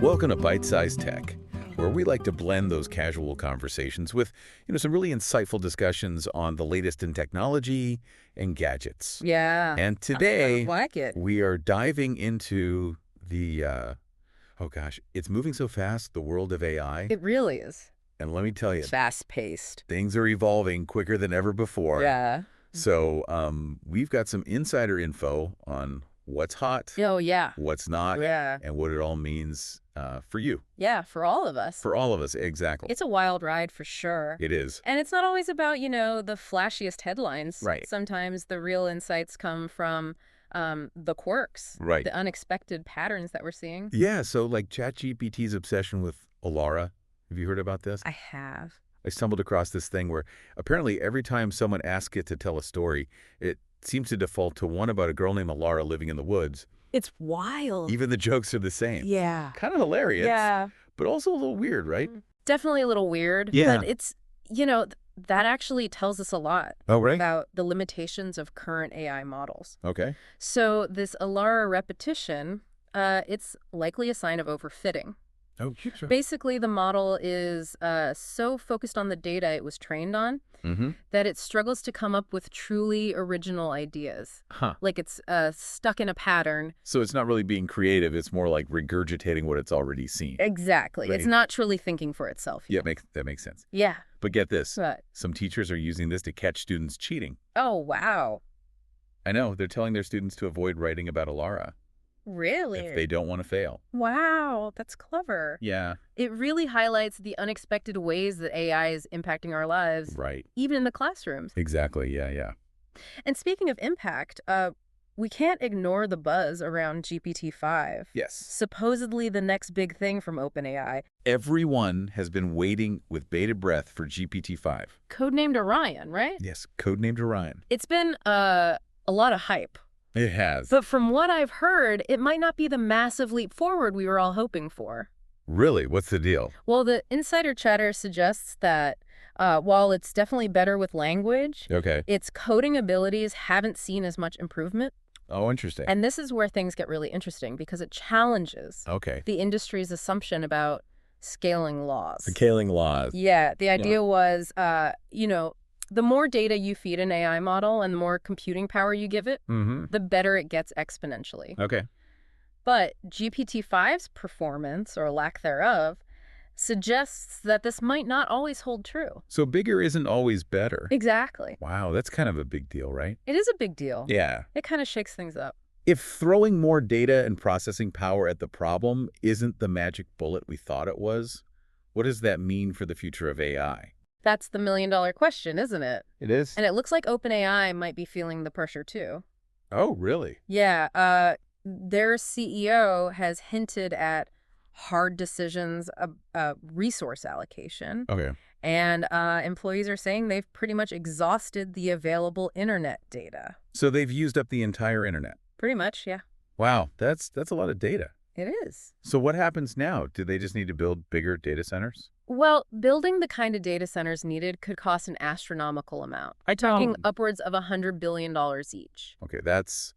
Welcome to Byte-Sized Tech, where we like to blend those casual conversations with, some really insightful discussions on the latest in technology and gadgets. Yeah. And I today, like it. we are diving into the, oh gosh, it's moving so fast, the world of AI. It really is. And let me tell you, Fast-paced. things are evolving quicker than ever before. Yeah. So we've got some insider info on what's hot, Oh, yeah. what's not, Yeah. and what it all means for you. Yeah, for all of us. For all of us, exactly. It's a wild ride for sure. It is. And it's not always about, the flashiest headlines. Right. Sometimes the real insights come from the quirks. Right. The unexpected patterns that we're seeing. Yeah, so like ChatGPT's obsession with Alara. Have you heard about this? I have. I stumbled across this thing where apparently every time someone asks it to tell a story, it seems to default to one about a girl named Alara living in the woods. It's wild. Even the jokes are the same. Yeah. Kind of hilarious. Yeah. But also a little weird, right? Definitely a little weird. Yeah. But it's, that actually tells us a lot Oh, right? about the limitations of current AI models. Okay. So this Alara repetition, it's likely a sign of overfitting. Oh, sure. Basically, the model is so focused on the data it was trained on that it struggles to come up with truly original ideas. Huh. Like it's stuck in a pattern. So it's not really being creative. It's more like regurgitating what it's already seen. Exactly. Right. It's not truly thinking for itself. Yeah, that makes sense. Yeah. But get this. But, Some teachers are using this to catch students cheating. oh, wow. I know. They're telling their students to avoid writing about Alara Really? if they don't want to fail. Wow, that's clever. Yeah. It really highlights the unexpected ways that AI is impacting our lives, Right. even in the classrooms. Exactly. Yeah. And speaking of impact, we can't ignore the buzz around GPT-5. Yes. Supposedly the next big thing from OpenAI. Everyone has been waiting with bated breath for GPT-5. Codenamed Orion, right? Yes. Codenamed Orion. It's been a lot of hype. It has. But from what I've heard, it might not be the massive leap forward we were all hoping for. Really? What's the deal? Well, the insider chatter suggests that while it's definitely better with language, Okay. its coding abilities haven't seen as much improvement. Oh, interesting. And this is where things get really interesting because it challenges Okay. the industry's assumption about scaling laws. Scaling laws. Yeah, the idea was, the more data you feed an AI model and the more computing power you give it, the better it gets exponentially. Okay. But GPT-5's performance, or lack thereof, suggests that this might not always hold true. So bigger isn't always better. Exactly. Wow, that's kind of a big deal, right? It is a big deal. Yeah. It kind of shakes things up. If throwing more data and processing power at the problem isn't the magic bullet we thought it was, what does that mean for the future of AI? That's the million-dollar question, isn't it? It is? And it looks like OpenAI might be feeling the pressure, too. Oh, really? Yeah, their CEO has hinted at hard decisions, resource allocation. Okay. And employees are saying they've pretty much exhausted the available internet data. So they've used up the entire internet. Pretty much, yeah. Wow, that's a lot of data. It is. So what happens now? Do they just need to build bigger data centers? Well, building the kind of data centers needed could cost an astronomical amount. I'm talking upwards of $100 billion each. Okay, that's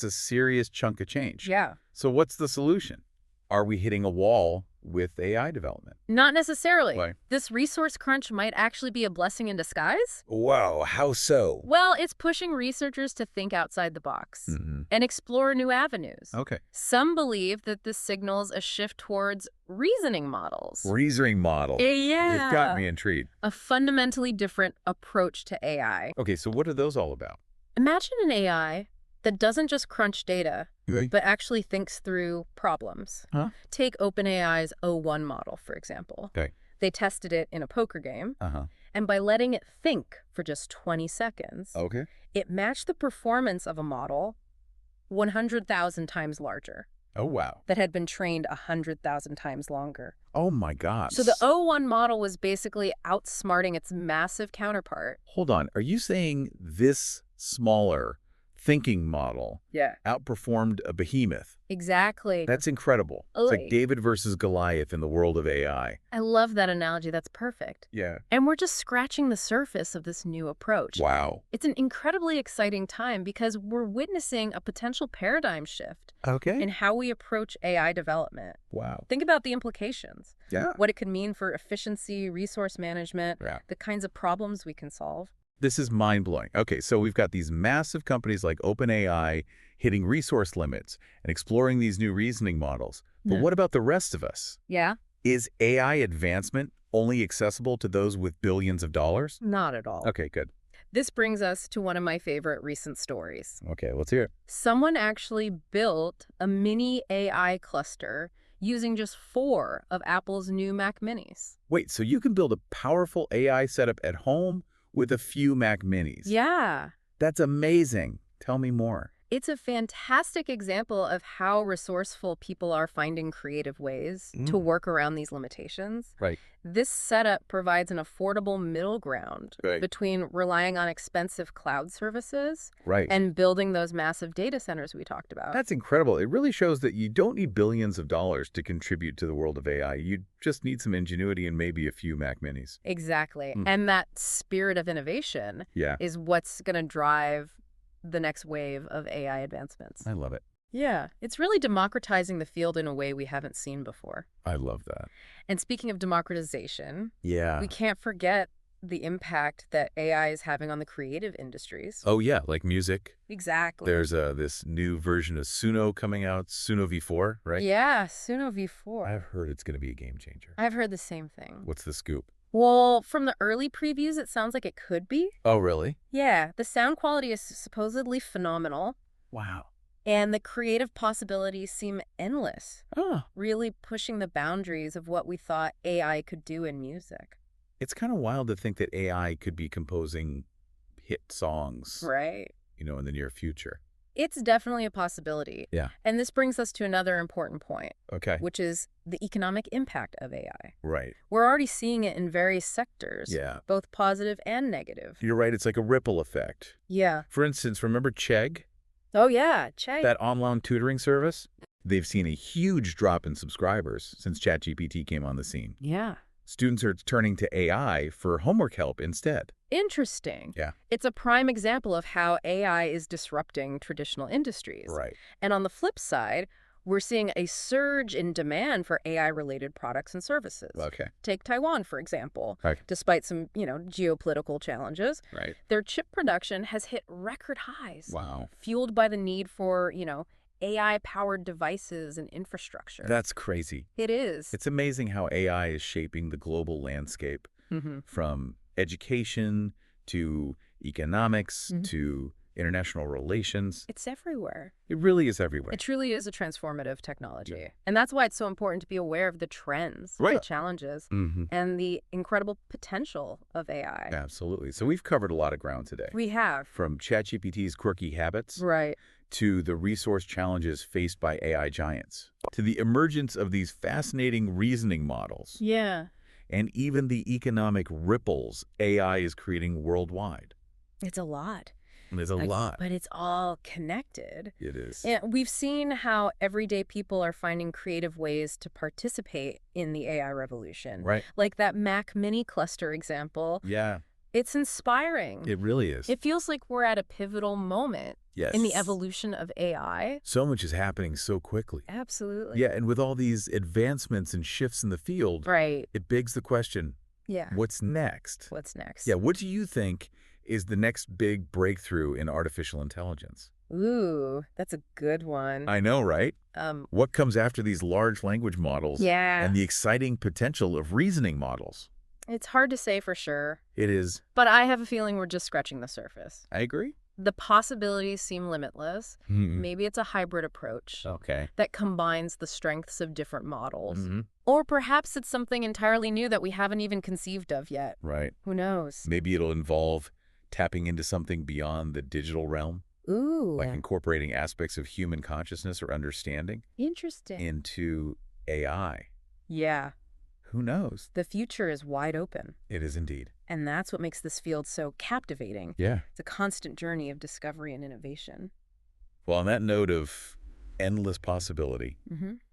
a serious chunk of change. Yeah. So what's the solution? Are we hitting a wall with AI development? Not necessarily. Why? This resource crunch might actually be a blessing in disguise. Whoa, how so? Well, it's pushing researchers to think outside the box and explore new avenues. Okay. Some believe that this signals a shift towards reasoning models. Reasoning model. Yeah. You've got me intrigued. A fundamentally different approach to AI. Okay, so what are those all about? Imagine an AI that doesn't just crunch data, Okay. but actually thinks through problems. Huh? Take OpenAI's O1 model, for example. Okay. They tested it in a poker game, Uh-huh. and by letting it think for just 20 seconds, Okay. it matched the performance of a model 100,000 times larger Oh, wow. that had been trained 100,000 times longer. Oh, my God. So the O1 model was basically outsmarting its massive counterpart. Hold on. Are you saying this smaller thinking model Yeah. outperformed a behemoth. Exactly. That's incredible. It's like Oy. David versus Goliath in the world of AI. I love that analogy. That's perfect. Yeah. And we're just scratching the surface of this new approach. Wow. It's an incredibly exciting time because we're witnessing a potential paradigm shift Okay. in how we approach AI development. Wow. Think about the implications. Yeah. What it could mean for efficiency, resource management, Yeah. the kinds of problems we can solve. This is mind-blowing. Okay, so we've got these massive companies like OpenAI hitting resource limits and exploring these new reasoning models. But Yeah. what about the rest of us? Yeah? Is AI advancement only accessible to those with billions of dollars? Not at all. Okay, good. This brings us to one of my favorite recent stories. Okay, let's hear it. Someone actually built a mini AI cluster using just 4 of Apple's new Mac Minis. Wait, so you can build a powerful AI setup at home with a few Mac Minis? Yeah. That's amazing. Tell me more. It's a fantastic example of how resourceful people are finding creative ways to work around these limitations. Right. This setup provides an affordable middle ground Right. between relying on expensive cloud services Right. and building those massive data centers we talked about. That's incredible. It really shows that you don't need billions of dollars to contribute to the world of AI. You just need some ingenuity and maybe a few Mac Minis. Exactly. And that spirit of innovation Yeah. is what's going to drive the next wave of AI advancements. I love it. Yeah, it's really democratizing the field in a way we haven't seen before. I love that. And speaking of democratization, Yeah. we can't forget the impact that AI is having on the creative industries. Oh, yeah, like music. Exactly. There's this new version of Suno coming out, Suno V4, right? Yeah, Suno V4. I've heard it's going to be a game changer. I've heard the same thing. What's the scoop? Well, from the early previews, it sounds like it could be. Oh, really? Yeah, the sound quality is supposedly phenomenal, Wow. and the creative possibilities seem endless, Oh. really pushing the boundaries of what we thought AI could do in music. It's kind of wild to think that AI could be composing hit songs, Right. in the near future. It's definitely a possibility. Yeah. And this brings us to another important point, Okay. which is the economic impact of AI. Right. We're already seeing it in various sectors, Yeah. both positive and negative. You're right. It's like a ripple effect. Yeah. For instance, remember Chegg, Oh, yeah. Che. that online tutoring service? They've seen a huge drop in subscribers since ChatGPT came on the scene. Yeah. Students are turning to AI for homework help instead. Interesting. Yeah. It's a prime example of how AI is disrupting traditional industries. Right. And on the flip side, we're seeing a surge in demand for AI-related products and services. Okay. Take Taiwan, for example. Okay. Despite some, geopolitical challenges, Right. their chip production has hit record highs, Wow. fueled by the need for, AI-powered devices and infrastructure. That's crazy. It is. It's amazing how AI is shaping the global landscape from education to economics to international relations. It's everywhere. It really is everywhere. It truly is a transformative technology. And that's why it's so important to be aware of the trends, Right. the challenges, and the incredible potential of AI. Absolutely. So we've covered a lot of ground today. We have. From ChatGPT's quirky habits Right. to the resource challenges faced by AI giants, to the emergence of these fascinating reasoning models, Yeah. and even the economic ripples AI is creating worldwide. It's a lot. There's a lot. But it's all connected. It is. And we've seen how everyday people are finding creative ways to participate in the AI revolution. Right. Like that Mac Mini cluster example. Yeah, It's inspiring. it really is. It feels like we're at a pivotal moment Yes. in the evolution of AI. So much is happening so quickly. Absolutely. Yeah, and with all these advancements and shifts in the field, Right. it begs the question, Yeah. what's next? What's next? Yeah, what do you think is the next big breakthrough in artificial intelligence? Ooh, that's a good one. I know, right? Um, What comes after these large language models yeah. and the exciting potential of reasoning models? It's hard to say for sure, It is. but I have a feeling we're just scratching the surface. I agree. The possibilities seem limitless. Mhm. Maybe it's a hybrid approach Okay. that combines the strengths of different models. Mm-hmm. Or perhaps it's something entirely new that we haven't even conceived of yet. Right. Who knows? Maybe it'll involve tapping into something beyond the digital realm, Ooh, like incorporating aspects of human consciousness or understanding interesting. into AI. Yeah. Who knows? The future is wide open. It is indeed. And that's what makes this field so captivating. Yeah. It's a constant journey of discovery and innovation. Well, on that note of endless possibility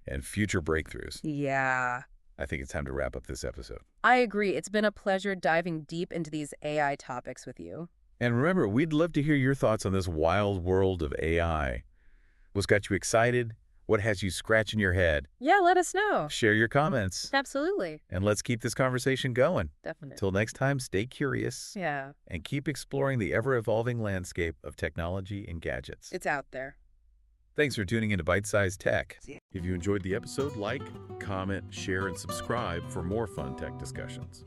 and future breakthroughs, Yeah. I think it's time to wrap up this episode. I agree. It's been a pleasure diving deep into these AI topics with you. And remember, we'd love to hear your thoughts on this wild world of AI. What's got you excited? What has you scratching your head? Yeah, let us know. Share your comments. Absolutely. And let's keep this conversation going. Definitely. Till next time, stay curious. Yeah. And keep exploring the ever-evolving landscape of technology and gadgets. It's out there. Thanks for tuning into Byte-Sized Tech. If you enjoyed the episode, like, comment, share, and subscribe for more fun tech discussions.